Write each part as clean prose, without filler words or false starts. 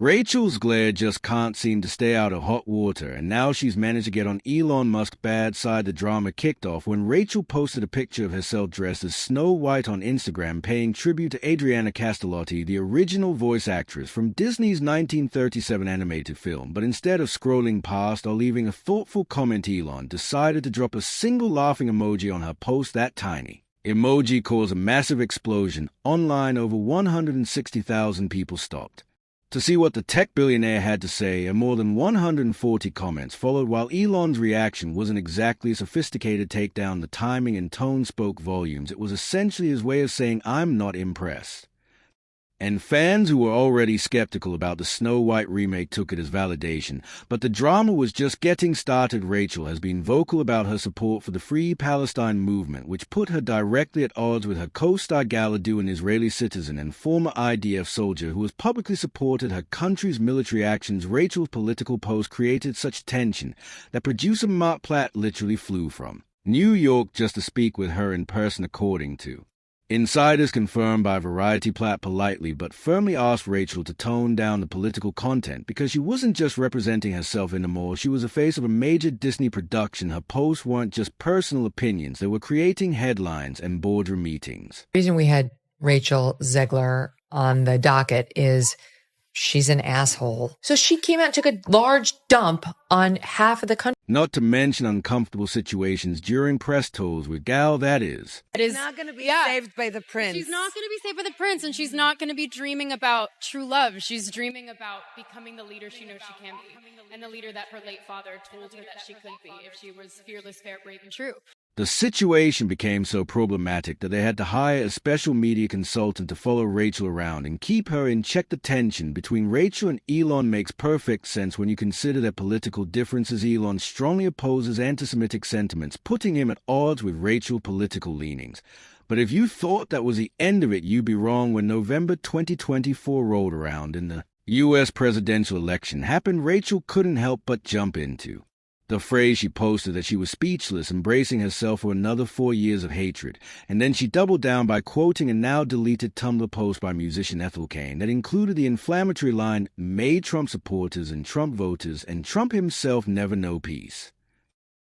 Rachel Zegler just can't seem to stay out of hot water, and now she's managed to get on Elon Musk's bad side. The drama kicked off when Rachel posted a picture of herself dressed as Snow White on Instagram, paying tribute to Adriana Castellotti, the original voice actress from Disney's 1937 animated film. But instead of scrolling past or leaving a thoughtful comment, Elon decided to drop a single laughing emoji on her post. That tiny emoji caused a massive explosion. Online, over 160,000 people stopped to see what the tech billionaire had to say, and more than 140 comments followed. While Elon's reaction wasn't exactly a sophisticated takedown, the timing and tone spoke volumes. It was essentially his way of saying, "I'm not impressed." And fans who were already skeptical about the Snow White remake took it as validation. But the drama was just getting started. Rachel has been vocal about her support for the Free Palestine movement, which put her directly at odds with her co-star Gal Gadot, an Israeli citizen and former IDF soldier who has publicly supported her country's military actions. Rachel's political post created such tension that producer Mark Platt literally flew from New York just to speak with her in person, according to insiders confirmed by Variety. Platt politely but firmly asked Rachel to tone down the political content because she wasn't just representing herself anymore. She was the face of a major Disney production. Her posts weren't just personal opinions. They were creating headlines and boardroom meetings. The reason we had Rachel Zegler on the docket is she's an asshole. So she came out and took a large dump on half of the country. Not to mention uncomfortable situations during press tours with Gal. That is not going to be saved by the prince. She's not going to be saved by the prince, and she's not going to be dreaming about true love. She's dreaming about becoming the leader she knows she can be, and the leader that her late father told her that she could be if she was fearless, fair, brave, and true. The situation became so problematic that they had to hire a special media consultant to follow Rachel around and keep her in check. The tension between Rachel and Elon makes perfect sense when you consider their political differences. Elon strongly opposes anti-Semitic sentiments, putting him at odds with Rachel's political leanings. But if you thought that was the end of it, you'd be wrong. When November 2024 rolled around and the U.S. presidential election happened, Rachel couldn't help but jump into the phrase. She posted that she was speechless, embracing herself for another 4 years of hatred. And then she doubled down by quoting a now deleted Tumblr post by musician Ethel Cain that included the inflammatory line, "Made Trump supporters and Trump voters and Trump himself never know peace."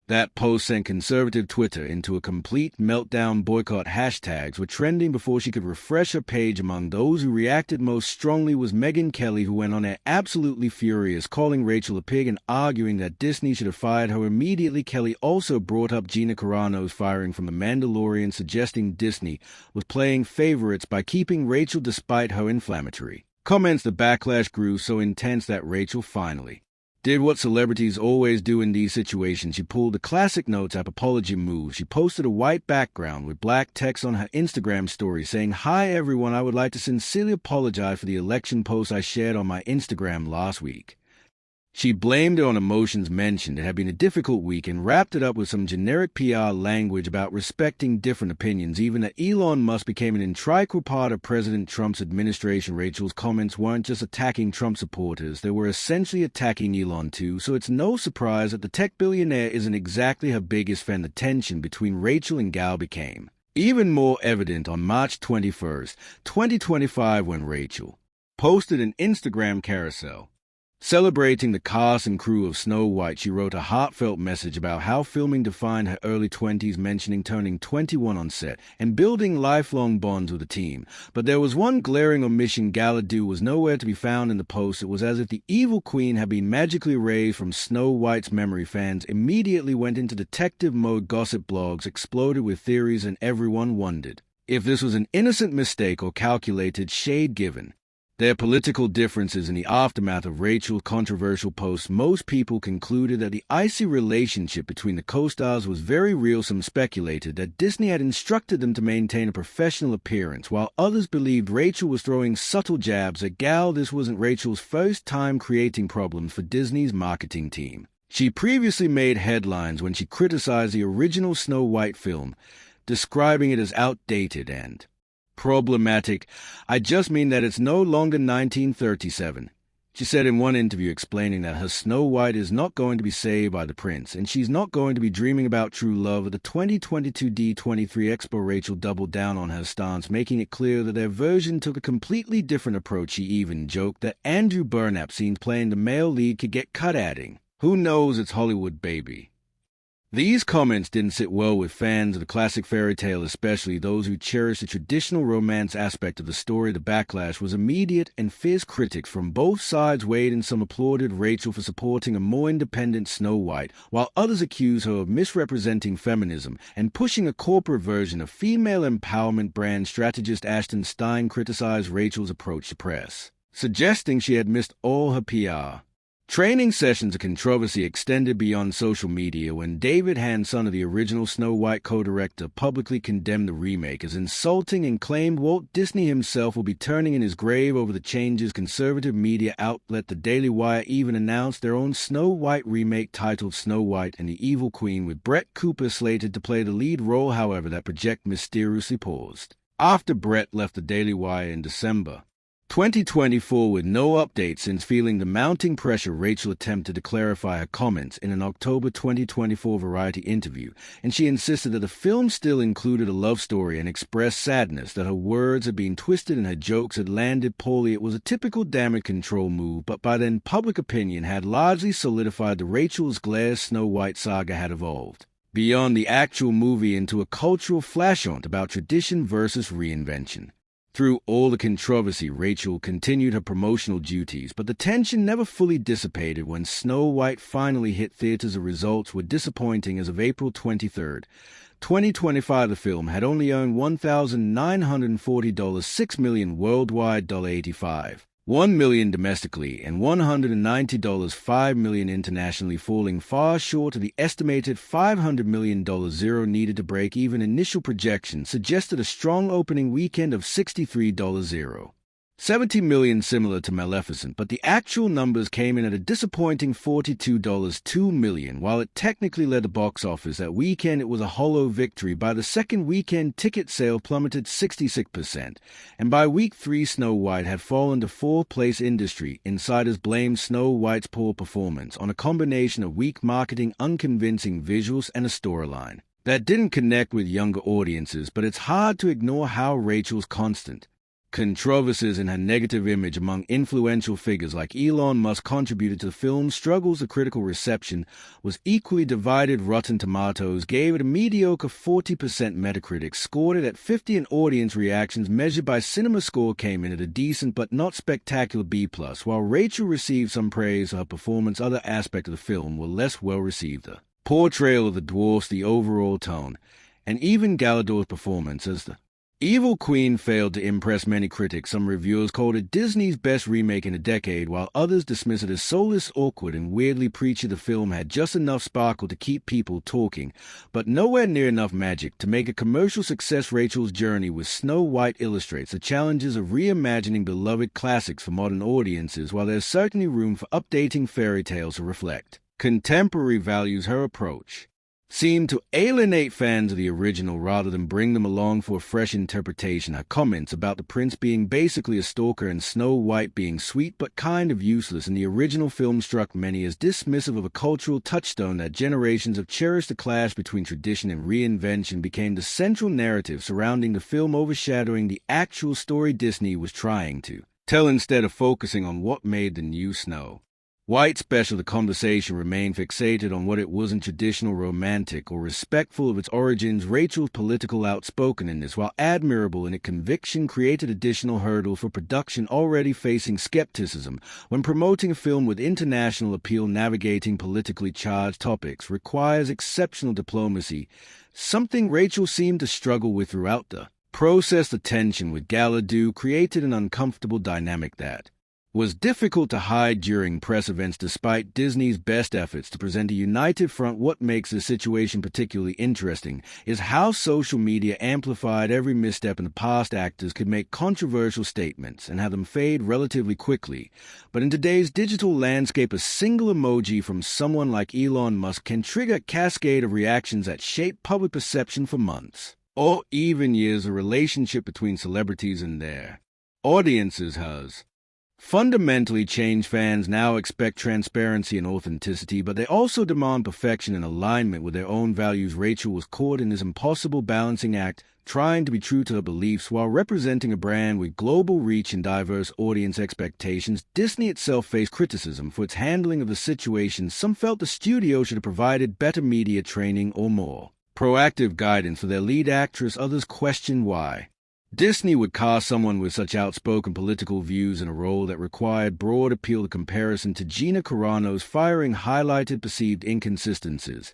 That post sent conservative Twitter into a complete meltdown. Boycott hashtags were trending before she could refresh her page. Among those who reacted most strongly was Megyn Kelly, who went on air absolutely furious, calling Rachel a pig and arguing that Disney should have fired her immediately. Kelly also brought up Gina Carano's firing from The Mandalorian, suggesting Disney was playing favorites by keeping Rachel despite her inflammatory comments. The backlash grew so intense that Rachel finally did what celebrities always do in these situations. She pulled a classic Notes app apology move. She posted a white background with black text on her Instagram story saying, "Hi everyone, I would like to sincerely apologize for the election post I shared on my Instagram last week." She blamed it on emotions, mentioned it had been a difficult week, and wrapped it up with some generic PR language about respecting different opinions. Even that Elon Musk became an integral part of President Trump's administration. Rachel's comments weren't just attacking Trump supporters, they were essentially attacking Elon too, so it's no surprise that the tech billionaire isn't exactly her biggest fan. The tension between Rachel and Gal became even more evident on March 21st, 2025, when Rachel posted an Instagram carousel celebrating the cast and crew of Snow White. She wrote a heartfelt message about how filming defined her early 20s, mentioning turning 21 on set and building lifelong bonds with the team. But there was one glaring omission. Gal Gadot was nowhere to be found in the post. It was as if the evil queen had been magically erased from Snow White's memory. Fans immediately went into detective mode. Gossip blogs exploded with theories, and everyone wondered if this was an innocent mistake or calculated shade given their political differences. In the aftermath of Rachel's controversial posts, most people concluded that the icy relationship between the co-stars was very real. Some speculated that Disney had instructed them to maintain a professional appearance, while others believed Rachel was throwing subtle jabs at Gal. This wasn't Rachel's first time creating problems for Disney's marketing team. She previously made headlines when she criticized the original Snow White film, describing it as outdated and problematic. "I just mean that it's no longer 1937. She said in one interview explaining that her Snow White is not going to be saved by the prince, and she's not going to be dreaming about true love. At the 2022 D23 Expo, Rachel doubled down on her stance, making it clear that their version took a completely different approach. She even joked that Andrew Burnap, seen playing the male lead, could get cut, adding, "Who knows, it's Hollywood, baby." These comments didn't sit well with fans of the classic fairy tale, especially those who cherish the traditional romance aspect of the story. The backlash was immediate, and fierce critics from both sides weighed in. Some applauded Rachel for supporting a more independent Snow White, while others accused her of misrepresenting feminism and pushing a corporate version of female empowerment. Brand strategist Ashton Stein criticized Rachel's approach to press, suggesting she had missed all her PR training sessions. A controversy extended beyond social media when David Hand, son of the original Snow White co-director, publicly condemned the remake as insulting and claimed Walt Disney himself will be turning in his grave over the changes. Conservative media outlet The Daily Wire even announced their own Snow White remake titled Snow White and the Evil Queen, with Brett Cooper slated to play the lead role. However, that project mysteriously paused after Brett left The Daily Wire in December 2024 with no update. Since feeling the mounting pressure, Rachel attempted to clarify her comments in an October 2024 Variety interview, and she insisted that the film still included a love story and expressed sadness that her words had been twisted and her jokes had landed poorly. It was a typical damage control move, but by then public opinion had largely solidified the Rachel's Glare Snow White saga had evolved beyond the actual movie into a cultural flashpoint about tradition versus reinvention. Through all the controversy, Rachel continued her promotional duties, but the tension never fully dissipated when Snow White finally hit theaters. The results were disappointing. As of April 23, 2025, the film had only earned $1,940, $6 million worldwide, $85, $1 million domestically, and $190, $5 million internationally, falling far short of the estimated $500 million zero needed to break even. Initial projections suggested a strong opening weekend of $63 $70 million, similar to Maleficent, but the actual numbers came in at a disappointing $42 million. While it technically led the box office that weekend, it was a hollow victory. By the second weekend, ticket sale plummeted 66%, and by week 3, Snow White had fallen to fourth place. Industry insiders blamed Snow White's poor performance on a combination of weak marketing, unconvincing visuals, and a storyline that didn't connect with younger audiences. But it's hard to ignore how Rachel's constant controversies and her negative image among influential figures like Elon Musk contributed to the film's struggles. The critical reception was equally divided. Rotten Tomatoes gave it a mediocre 40%, Metacritic scored it at 50, and audience reactions measured by CinemaScore came in at a decent but not spectacular B+. While Rachel received some praise for her performance, other aspects of the film were less well received. The portrayal of the dwarfs, the overall tone, and even Gal Gadot's performance as the Evil Queen failed to impress many critics. Some reviewers called it Disney's best remake in a decade, while others dismiss it as soulless, awkward, and weirdly preachy. The film had just enough sparkle to keep people talking, but nowhere near enough magic to make a commercial success. Rachel's journey with Snow White illustrates the challenges of reimagining beloved classics for modern audiences, while there's certainly room for updating fairy tales to reflect contemporary values. Her approach seemed to alienate fans of the original rather than bring them along for a fresh interpretation. Her comments about the prince being basically a stalker and Snow White being sweet but kind of useless in the original film struck many as dismissive of a cultural touchstone that generations have cherished. The clash between tradition and reinvention became the central narrative surrounding the film, overshadowing the actual story Disney was trying to tell instead of focusing on what made the new Snow White special. The conversation remained fixated on what it wasn't traditional, romantic, or respectful of its origins. Rachel's political outspokenness, while admirable in its conviction, created additional hurdles for production already facing skepticism when promoting a film with international appeal. Navigating politically charged topics requires exceptional diplomacy, something Rachel seemed to struggle with throughout the process. The tension with Gal Gadot created an uncomfortable dynamic that was difficult to hide during press events despite Disney's best efforts to present a united front. What makes this situation particularly interesting is how social media amplified every misstep in the past. Actors could make controversial statements and have them fade relatively quickly, but in today's digital landscape, a single emoji from someone like Elon Musk can trigger a cascade of reactions that shape public perception for months or even years. A relationship between celebrities and their audiences has Fundamentally, Change fans now expect transparency and authenticity, but they also demand perfection and alignment with their own values. Rachel was caught in this impossible balancing act, trying to be true to her beliefs while representing a brand with global reach and diverse audience expectations. Disney itself faced criticism for its handling of the situation. Some felt the studio should have provided better media training or more proactive guidance for their lead actress. Others questioned why Disney would cast someone with such outspoken political views in a role that required broad appeal. The comparison to Gina Carano's firing highlighted perceived inconsistencies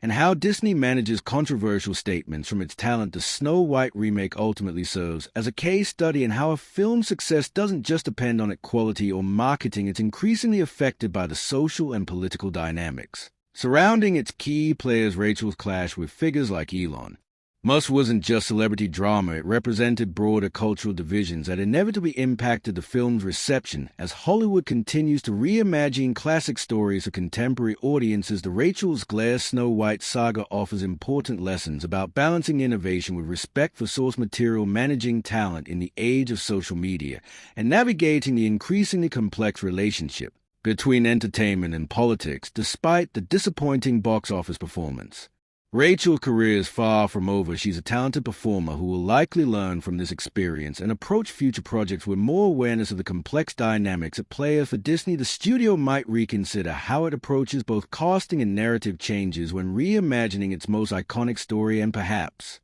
and how Disney manages controversial statements from its talent. The Snow White remake ultimately serves as a case study in how a film's success doesn't just depend on its quality or marketing. It's increasingly affected by the social and political dynamics surrounding its key players. Rachel's clash with figures like Elon Musk wasn't just celebrity drama, it represented broader cultural divisions that inevitably impacted the film's reception. As Hollywood continues to reimagine classic stories for contemporary audiences, the Rachel Zegler Snow White saga offers important lessons about balancing innovation with respect for source material, managing talent in the age of social media, and navigating the increasingly complex relationship between entertainment and politics. Despite the disappointing box office performance, Rachel's career is far from over. She's a talented performer who will likely learn from this experience and approach future projects with more awareness of the complex dynamics at play. For Disney, the studio might reconsider how it approaches both casting and narrative changes when reimagining its most iconic story, and perhaps